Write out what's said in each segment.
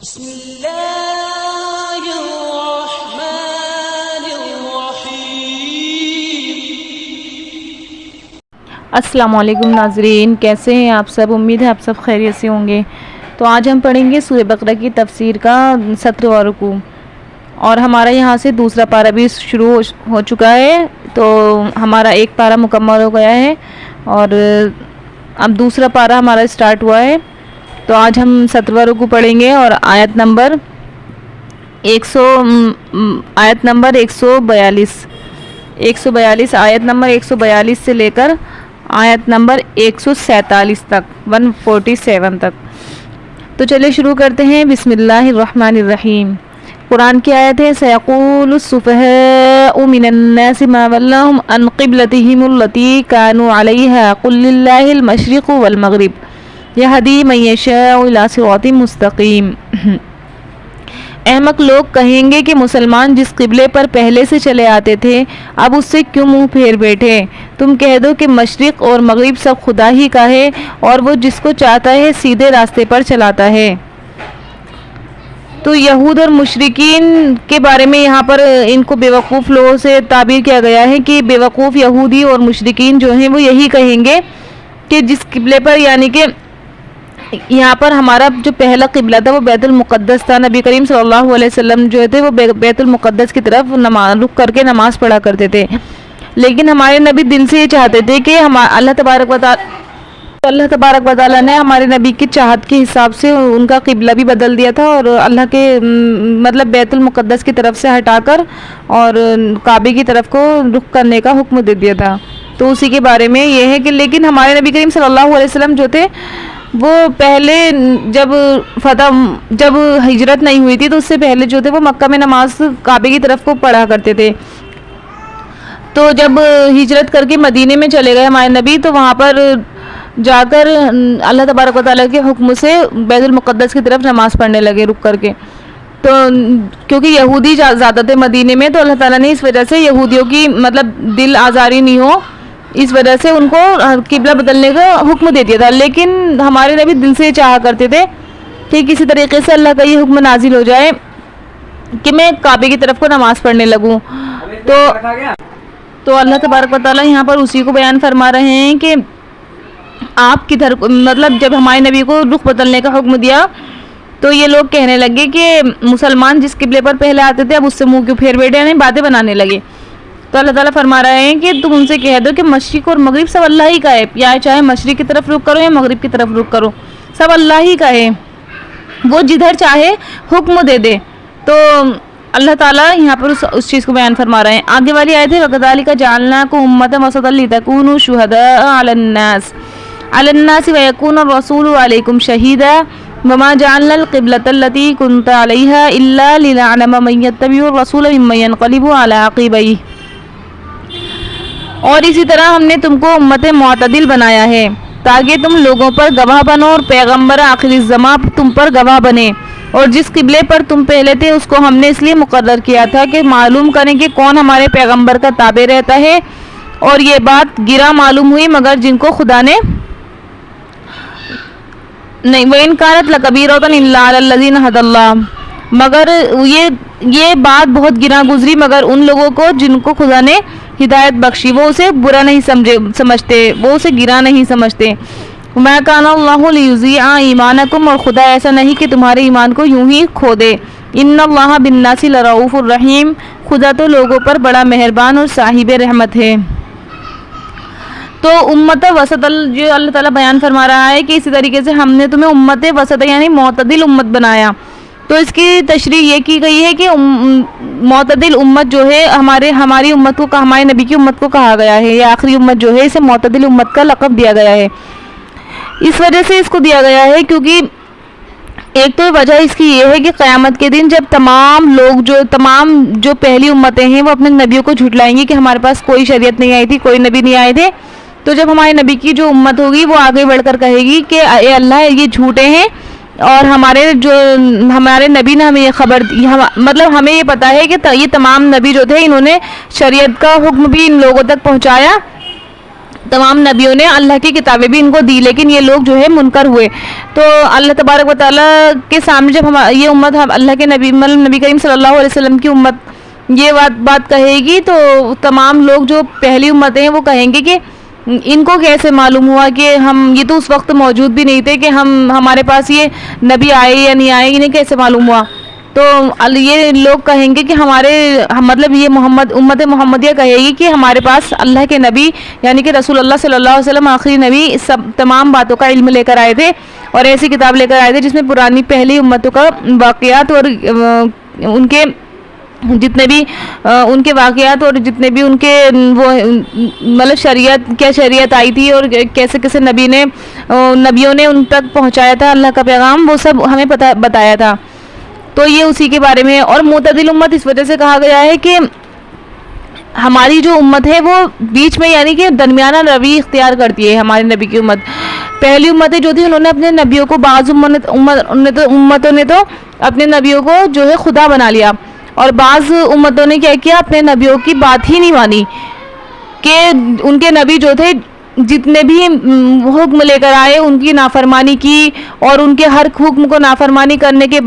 بسم اللہ الرحمن الرحیم۔ السلام علیکم ناظرین، کیسے ہیں آپ سب؟ امید ہے آپ سب خیریت سے ہوں گے۔ تو آج ہم پڑھیں گے سورہ بقرہ کی تفسیر کا 17واں رکوع، اور ہمارا یہاں سے دوسرا پارہ بھی شروع ہو چکا ہے۔ تو ہمارا ایک پارہ مکمل ہو گیا ہے اور اب دوسرا پارہ ہمارا سٹارٹ ہوا ہے۔ تو آج ہم 17واں رکوع پڑھیں گے اور آیت نمبر 142 آیت نمبر 142 سے لے کر آیت نمبر 147 تک 147 تک۔ تو چلے شروع کرتے ہیں۔ بسم اللہ الرحمن الرحیم۔ قرآن کی آیت ہے سَيَقُولُ السُّفَهَاءُ مِنَ النَّاسِ مَا وَلَّاهُمْ عَنْ قِبْلَتِهِمُ الَّتِي كَانُوا عَلَيْهَا قُلْ لِلَّهِ الْمَشْرِقُ وَالْمَغْرِبُ يَهْدِي مَن يَشَاءُ إِلَىٰ صِرَاطٍ مُّسْتَقِيمٍ۔ احمق لوگ کہیں گے کہ مسلمان جس قبلے پر پہلے سے چلے آتے تھے اب اس سے کیوں منہ پھیر بیٹھے؟ تم کہہ دو کہ مشرق اور مغرب سب خدا ہی کا ہے اور وہ جس کو چاہتا ہے سیدھے راستے پر چلاتا ہے۔ تو یہود اور مشرکین کے بارے میں یہاں پر ان کو بیوقوف لوگوں سے تعبیر کیا گیا ہے کہ بیوقوف یہودی اور مشرکین جو ہیں وہ یہی کہیں گے کہ جس قبلے پر، یعنی کہ یہاں پر ہمارا جو پہلا قبلہ تھا وہ بیت المقدس تھا۔ نبی کریم صلی اللہ علیہ وسلم جو تھے وہ بیت المقدس کی طرف رخ کر کے نماز پڑھا کرتے تھے، لیکن ہمارے نبی دل سے یہ چاہتے تھے کہ اللہ تبارک و تعالیٰ نے ہمارے نبی کی چاہت کے حساب سے ان کا قبلہ بھی بدل دیا تھا اور اللہ کے مطلب بیت المقدس کی طرف سے ہٹا کر اور کعبے کی طرف کو رخ کرنے کا حکم دے دیا تھا۔ تو اسی کے بارے میں یہ ہے کہ لیکن ہمارے نبی کریم صلی اللہ علیہ وسلم جو تھے وہ پہلے جب ہجرت نہیں ہوئی تھی تو اس سے پہلے جو تھے وہ مکہ میں نماز کعبے کی طرف کو پڑھا کرتے تھے۔ تو جب ہجرت کر کے مدینے میں چلے گئے ہمارے نبی تو وہاں پر جا کر اللہ تبارک و تعالیٰ کے حکم سے بیت المقدس کی طرف نماز پڑھنے لگے رک کر کے۔ تو کیونکہ یہودی زیادہ تھے مدینے میں تو اللہ تعالیٰ نے اس وجہ سے یہودیوں کی مطلب دل آزاری نہیں ہو، اس وجہ سے ان کو قبلہ بدلنے کا حکم دے دیا تھا، لیکن ہمارے نبی دل سے چاہا کرتے تھے کہ کسی طریقے سے اللہ کا یہ حکم نازل ہو جائے کہ میں کعبے کی طرف کو نماز پڑھنے لگوں۔ تو اللہ تبارک و تعالیٰ یہاں پر اسی کو بیان فرما رہے ہیں کہ آپ کدھر مطلب جب ہمارے نبی کو رخ بدلنے کا حکم دیا تو یہ لوگ کہنے لگے کہ مسلمان جس قبلے پر پہلے آتے تھے اب اس سے منہ کیوں پھیر بیٹھے، یعنی باتیں بنانے لگے۔ تو اللہ تعالیٰ فرما رہے ہیں کہ تم ان سے کہہ دو کہ مشرق اور مغرب سب اللہ ہی کا ہے، یا چاہے مشرق کی طرف رخ کرو یا مغرب کی طرف رخ کرو، سب اللہ ہی کا ہے، وہ جدھر چاہے حکم دے دے۔ تو اللہ تعالیٰ یہاں پر اس چیز کو بیان فرما رہے ہیں۔ آگے والی آیت ہے وَكَذَلِكَ جَعَلْنَاكُمْ أُمَّةً وَسَطًا لِتَكُونُوا شُهَدَاءَ عَلَى النَّاسِ وَيَكُونَ الرَّسُولُ عَلَيْكُمْ شَهِيدًا وَمَا جَعَلْنَا الْقِبْلَةَ الَّتِي كُنْتَ عَلَيْهَا إِلَّا لِنَعْلَمَ مَن يَتَّبِعُ الرَّسُولَ مِمَّن يَنقَلِبُ عَلَى عَقِبَيْهِ۔ اور اسی طرح ہم نے تم کو امت معتدل بنایا ہے تاکہ تم لوگوں پر گواہ بنو اور پیغمبر آخر الزمان تم پر گواہ بنے، اور جس قبلے پر تم پہلے تھے اس کو ہم نے اس لیے مقرر کیا تھا کہ معلوم کریں کہ کون ہمارے پیغمبر کا تابع رہتا ہے، اور یہ بات گرا معلوم ہوئی مگر جن کو خدا نے نہیں وَإِنْ كَانَتْ لَكَبِيرَةً إِلَّا عَلَى الَّذِينَ هَدَى اللَّهُ، مگر یہ بات بہت گراں گزری مگر ان لوگوں کو جن کو خدا نے ہدایت بخشی، وہ اسے برا نہیں سمجھتے، وہ اسے گراں نہیں سمجھتے۔ وَمَا كَانَ اللَّهُ لِيُضِيعَ إِيمَانَكُمْ، اور خدا ایسا نہیں کہ تمہارے ایمان کو یوں ہی کھو دے۔ إِنَّ اللَّهَ بِالنَّاسِ لَرَءُوفٌ رَحِيمٌ، خدا تو لوگوں پر بڑا مہربان اور صاحب رحمت ہے۔ تو امت وسط جو اللہ تعالیٰ بیان فرما رہا ہے کہ اسی طریقے سے ہم نے تمہیں امت وسط یعنی معتدل امت بنایا۔ تو اس کی تشریح یہ کی گئی ہے کہ معتدل امت جو ہے ہماری امت کو ہمارے نبی کی امت کو کہا گیا ہے، یا آخری امت جو ہے اسے معتدل امت کا لقب دیا گیا ہے۔ اس وجہ سے اس کو دیا گیا ہے کیونکہ ایک تو وجہ اس کی یہ ہے کہ قیامت کے دن جب تمام جو پہلی امتیں ہیں وہ اپنے نبیوں کو جھٹلائیں گی کہ ہمارے پاس کوئی شریعت نہیں آئی تھی، کوئی نبی نہیں آئے تھے، تو جب ہمارے نبی کی جو امت ہوگی وہ آگے بڑھ کر کہے گی کہ اے اللہ یہ جھوٹے ہیں، اور ہمارے نبی نے ہمیں یہ خبر دی، مطلب ہمیں یہ پتا ہے کہ یہ تمام نبی جو تھے انہوں نے شریعت کا حکم بھی ان لوگوں تک پہنچایا तमाम नबियों ने अल्लाह की किताबें भी इनको दी, लेकिन ये लोग जो है मुनकर हुए। तो अल्लाह तबारक व तआला के सामने जब हम ये उम्मत अल्लाह के नबी मतलब नबी करीम सल्लल्लाहु अलैहि वसल्लम की उम्मत ये बात कहेगी, तो तमाम लोग जो पहली उम्मतें हैं वो कहेंगे कि इनको कैसे मालूम हुआ कि हम ये तो उस वक्त मौजूद भी नहीं थे कि हमारे पास ये नबी आए या नहीं आए, इन्हें कैसे मालूम हुआ। तो ये लोग कहेंगे कि मतलब ये उम्मत मोहम्मदिया कहेगी कि हमारे पास अल्लाह के नबी यानी कि रसूलुल्लाह सल्लल्लाहु अलैहि वसल्लम आखिरी नबी इस सब तमाम बातों का इल्म लेकर आए थे और ऐसी किताब लेकर आए थे जिसमें पुरानी पहली उम्मतों का वाक़यात और उनके जितने भी उनके वाक़यात और जितने भी उनके वो मतलब शरीयत आई थी और कैसे कैसे नबियों ने उन तक पहुंचाया था अल्लाह का पैगाम, वो सब हमें बताया था। तो ये उसी के बारे में। और मुतदिल उम्मत इस वजह से कहा गया है कि हमारी जो उम्मत है वो बीच में यानी कि दरमियाना रवि इख्तियार करती है। हमारे नबी की उम्मत, पहली उम्मतें जो थी उन्होंने अपने नबियों को, बाज़ उम्मतों ने तो अपने नबियों को जो है खुदा बना लिया और बाज़ उम्मतों ने क्या किया, अपने नबियों की बात ही नहीं मानी कि उनके नबी जो थे जितने भी हुक्म लेकर आए उनकी नाफरमानी की और उनके हर हुक्म को नाफरमानी करने के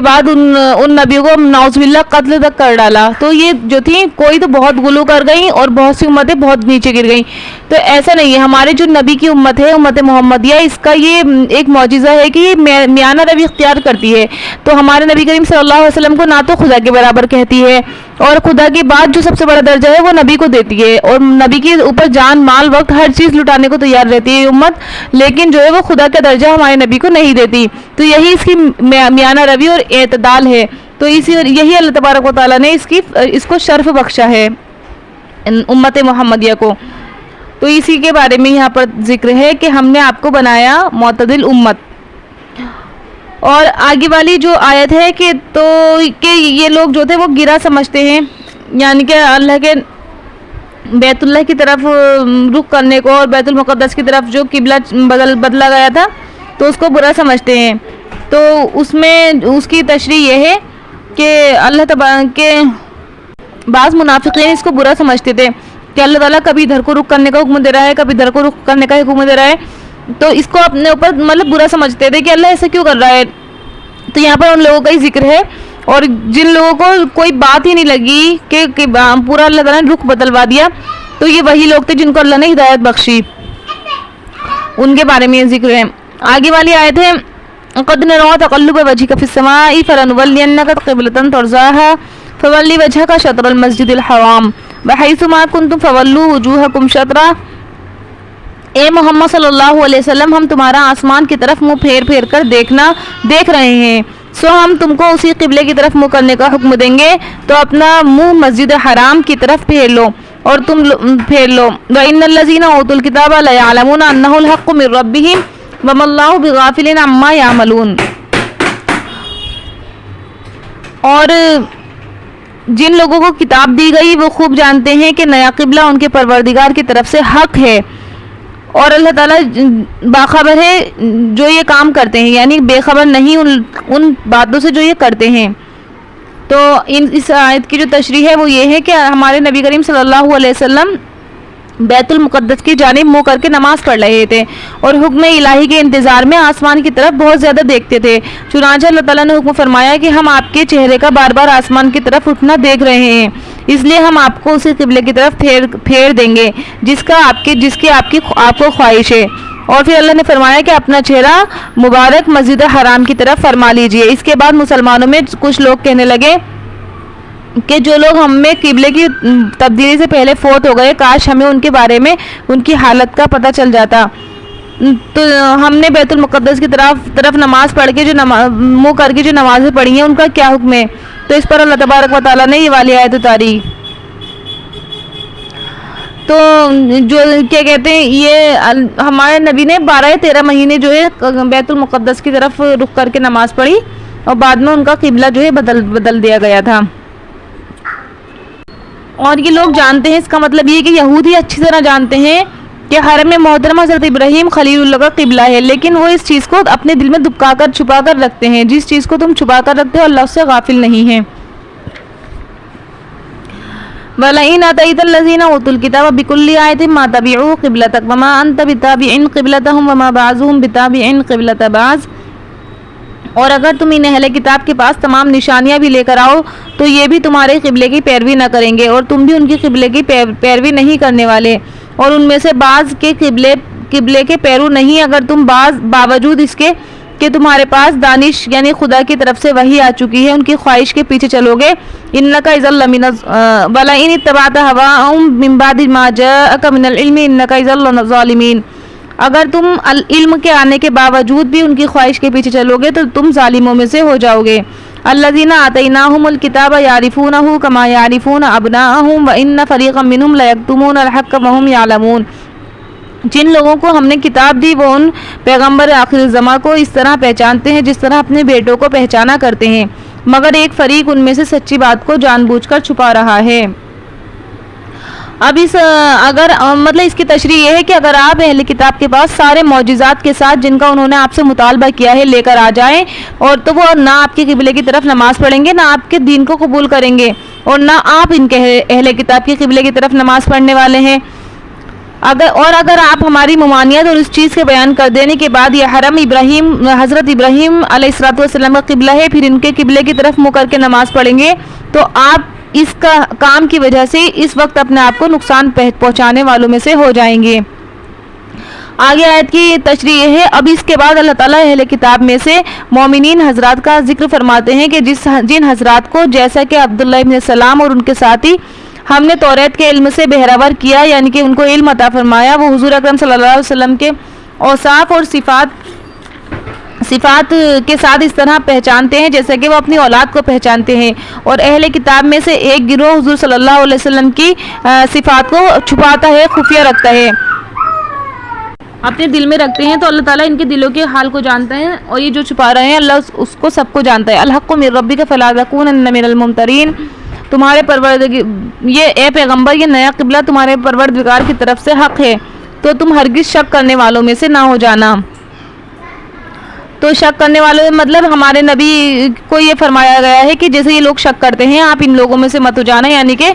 बाद उन नबियों को नाउज़ुबिल्लाह कत्ल तक कर डाला। तो ये जो थी कोई तो बहुत गुलू कर गई और बहुत सी उम्मतें बहुत नीचे गिर गई। तो ऐसा नहीं है, हमारे जो नबी की उम्मत है उम्मत मोहम्मदिया, इसका ये एक मौजिज़ा है कि ये मियाना रवि इख्तियार करती है। तो हमारे नबी करीम सल्लल्लाहु अलैहि वसल्लम को ना तो खुदा के बराबर कहती है और खुदा के बाद जो सबसे बड़ा दर्जा है वो नबी को देती है और नबी के ऊपर जान माल वक्त हर चीज़ लुटाने को तैयार रहती है ये उम्मत, लेकिन जो है वो खुदा का दर्जा हमारे नबी को नहीं देती। तो यही इसकी मियाना रवि और एतदाल है। तो यही अल्लाह तबारक व तआला ने इसको शर्फ बख्शा है उम्मत मोहम्मदिया को। तो इसी के बारे में यहाँ पर जिक्र है कि हमने आपको बनाया मोतदिल उम्मत। और आगे वाली जो आयत है कि ये लोग जो थे वो गिरा समझते हैं, यानी कि अल्लाह के बैतुल्लाह की तरफ रुख करने को और बैतुल मुक़द्दस की तरफ जो किबला बदला गया था तो उसको बुरा समझते हैं। तो उसमें उसकी तशरीह ये है कि अल्लाह तबारा के बाज़ मुनाफिकीन इसको बुरा समझते थे कि अल्लाह ताला कभी इधर को रुख करने का हुक्म दे रहा है, कभी इधर को रुख करने का हुक्म दे रहा है, तो इसको अपने ऊपर मतलब बुरा समझते थे कि अल्लाह ऐसा क्यों कर रहा है। तो यहाँ पर उन लोगों का ही जिक्र है और जिन लोगों को कोई बात ही नहीं लगी कि पूरा अल्लाह ताला ने रुख बदलवा दिया, तो ये वही लोग थे जिनको अल्लाह ने हिदायत बख्शी, उनके बारे में जिक्र है। आगे वाली आयत है क़द नरा तक़ल्लुब वजहिका फ़िस्समाई फ़लनुवल्लियन्नका क़िबलतन तर्ज़ाहा फ़वल्लि वजहका शत्रल मस्जिदिल हराम वहैसुमा कुन्तुम फ़वल्लू वुजूहकुम शत्रा। ए मोहम्मद सल्लल्लाहु अलैहि वसल्लम, हम तुम्हारा आसमान की तरफ मुँह फेर कर देख रहे हैं, सो हम तुमको उसी क़िबले की तरफ मुँह करने का हुक्म देंगे, तो अपना मुँह मस्जिद हराम की तरफ फेर लो और तुम फेर लो। व इन्नल्लज़ीना ऊतुल किताबा ला यअलमूना अन्नहुल हक़्क़ु मिर रब्बिहिम वमल्लाहु बिगाफ़िलिन अम्मा यामलून। और जिन लोगों को किताब दी गई वो खूब जानते हैं कि नया क़िबला उनके परवरदिगार की तरफ से हक़ है और अल्लाह ताला बाखबर है जो ये काम करते हैं, यानी बेखबर नहीं उन बातों से जो ये करते हैं। तो इस आयत की जो तशरीह है वो ये है कि हमारे नबी करीम सल्लल्लाहु अलैहि वसल्लम बैतुल मुक़द्दस की जानिब मुँह करके नमाज़ पढ़ रहे थे और हुक्म इलाही के इंतज़ार में आसमान की तरफ बहुत ज़्यादा देखते थे। चुनांचे अल्लाह ताला ने हुक्म फरमाया कि हम आपके चेहरे का बार बार आसमान की तरफ उठना देख रहे हैं, इसलिए हम आपको उसी क़िबले की तरफ फेर देंगे जिसकी आपको ख्वाहिश है। और फिर अल्लाह ने फरमाया कि अपना चेहरा मुबारक मस्जिद हराम की तरफ फरमा लीजिए। इसके बाद मुसलमानों में कुछ लोग कहने लगे कि जो लोग हमें किबले की तब्दीली से पहले फोत हो गए, काश हमें उनके बारे में उनकी हालत का पता चल जाता। तो हमने बैतुल मुक़द्दस की तरफ नमाज पढ़ के मुँह करके जो नमाज़ें पढ़ी हैं उनका क्या हुक्म है। तो इस पर अल्लाह तबारक व तआला ने ये वाली आयत उतारी। तो जो क्या कहते हैं, ये हमारे नबी ने 12 या 13 महीने जो है बैतुल मुक़द्दस की तरफ रुख करके नमाज़ पढ़ी और बाद में उनका किबला जो है बदल दिया गया था। और ये लोग जानते हैं, इसका मतलब ये कि यहूदी अच्छी तरह जानते हैं कि हरम में मोहतरम हज़रत इब्राहीम खलीलुल्लाह का किबला है, लेकिन वो इस चीज़ को अपने दिल में छुपा कर रखते हैं। जिस चीज़ को तुम छुपा कर रखते हो अल्लाह उससे गाफिल नहीं है। वलइन अतैतल लज़ीना उतुल किताब बिकुल्लि आयतिन मा तबिउ क़िबलतक वमा अंत बिताबिइन क़िबलतहुम वमा बाज़ुहुम बिताबिइन क़िबलत बाज़। और अगर तुम इन अहले किताब के पास तमाम निशानियां भी लेकर आओ तो ये भी तुम्हारे क़िबले की पैरवी न करेंगे और तुम भी उनकी क़िबले की पैरवी नहीं करने वाले, और उनमें से बाज़ के क़िबले के पैरू नहीं, अगर तुम बावजूद इसके कि तुम्हारे पास दानिश यानी खुदा की तरफ से वही आ चुकी है उनकी ख्वाहिश के पीछे चलोगे। इन्नका इज़ल लमिन वला इन इत्तबअत हवाहुम मिन बादि मा जाअका मिनल इल्मि इन्नका इज़ल ज़ालिमीन। अगर तुम इल्म के आने के बावजूद भी उनकी ख्वाहिश के पीछे चलोगे तो तुम जालिमों में से हो जाओगे। अल्लज़ीना आतैनाहुमुल किताब यारिफूनहु कमा यारिफून अबनाअहुम व इन्न फ़रीक़म मिनहुम लयक्तुमूनल हक़्क़ व हुम यालमून। जिन लोगों को हमने किताब दी वो उन पैगंबर आखिर ज़मा को इस तरह पहचानते हैं जिस तरह अपने बेटों को पहचाना करते हैं, मगर एक फरीक उनमें से सच्ची बात को जानबूझकर छुपा रहा है। अब मतलब इसकी तशरीह ये है कि अगर आप अहले किताब के पास सारे मौजिज़ात के साथ जिनका उन्होंने आपसे मुतालबा किया है लेकर आ जाएं, और तो वो ना आपके क़िबले की तरफ नमाज़ पढ़ेंगे, ना आपके दीन को कबूल करेंगे, और ना आप इनके अहले किताब के क़िबले की तरफ नमाज़ पढ़ने वाले हैं। अगर आप हमारी ममानियत और इस चीज़ के बयान कर देने के बाद ये हरम इब्राहीम हज़रत इब्राहीम अलैहिस्सलाम का क़िबला है, फिर इनके क़िबले की तरफ मुँह करके नमाज़ पढ़ेंगे तो आप इसका काम की वजह से इस वक्त अपने आप को नुकसान पहुँचाने वालों में से हो जाएंगे। आगे आयत की तशरीह है। अब इसके बाद अल्लाह ताला अहले किताब में से मोमिनीन हजरात का जिक्र फरमाते हैं कि जिन हजरात को जैसा कि अब्दुल्लाह इब्न सलाम और उनके साथी हमने तौरात के इल्म से बहरावर किया, यानी कि उनको इल्म अता फरमाया, वो हुजूर अकरम सल्लल्लाहु अलैहि वसल्लम के औसाफ और सिफात के साथ इस तरह पहचानते हैं जैसे कि वो अपनी औलाद को पहचानते हैं। और अहले किताब में से एक गिरोह हुजूर सल्लल्लाहु अलैहि वसल्लम की सिफात को छुपाता है, खुफिया रखता है, अपने दिल में रखते हैं। तो अल्लाह ताला इनके दिलों के हाल को जानता है, और ये जो छुपा रहे हैं अल्लाह उसको सबको जानता है। अल हक़्क़ु मिर रब्बिका फला तकूनन्न मिनल मुमतरीन। तुम्हारे परवरदिगार ये ए पैगंबर ये नया क़िबला तुम्हारे परवरदिगार की तरफ से हक़ है, तो तुम हरगिज़ शक करने वालों में से ना हो जाना। तो शक करने वाले मतलब हमारे नबी को ये फरमाया गया है कि जैसे ये लोग शक करते हैं आप इन लोगों में से मत हो जाना, यानी कि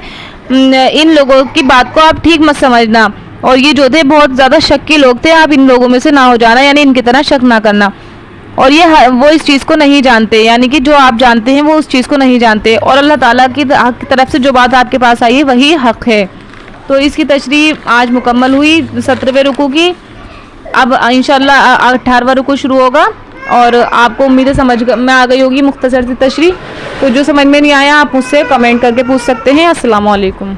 इन लोगों की बात को आप ठीक मत समझना, और ये जो थे बहुत ज़्यादा शक के लोग थे, आप इन लोगों में से ना हो जाना, यानी इनकी तरह शक ना करना। और ये वो इस चीज़ को नहीं जानते, यानी कि जो आप जानते हैं वो उस चीज़ को नहीं जानते, और अल्लाह ताला की तरफ से जो बात आपके पास आई है वही हक़ है। तो इसकी तशरीह आज मुकम्मल हुई 17वें रुकू की। अब इंशाअल्लाह 18वां रुकू शुरू होगा, और आपको उम्मीद है समझ में आ गई होगी मुख्तसर सी तशरीह। तो जो समझ में नहीं आया आप मुझसे कमेंट करके पूछ सकते हैं। अस्सलाम वालेकुम।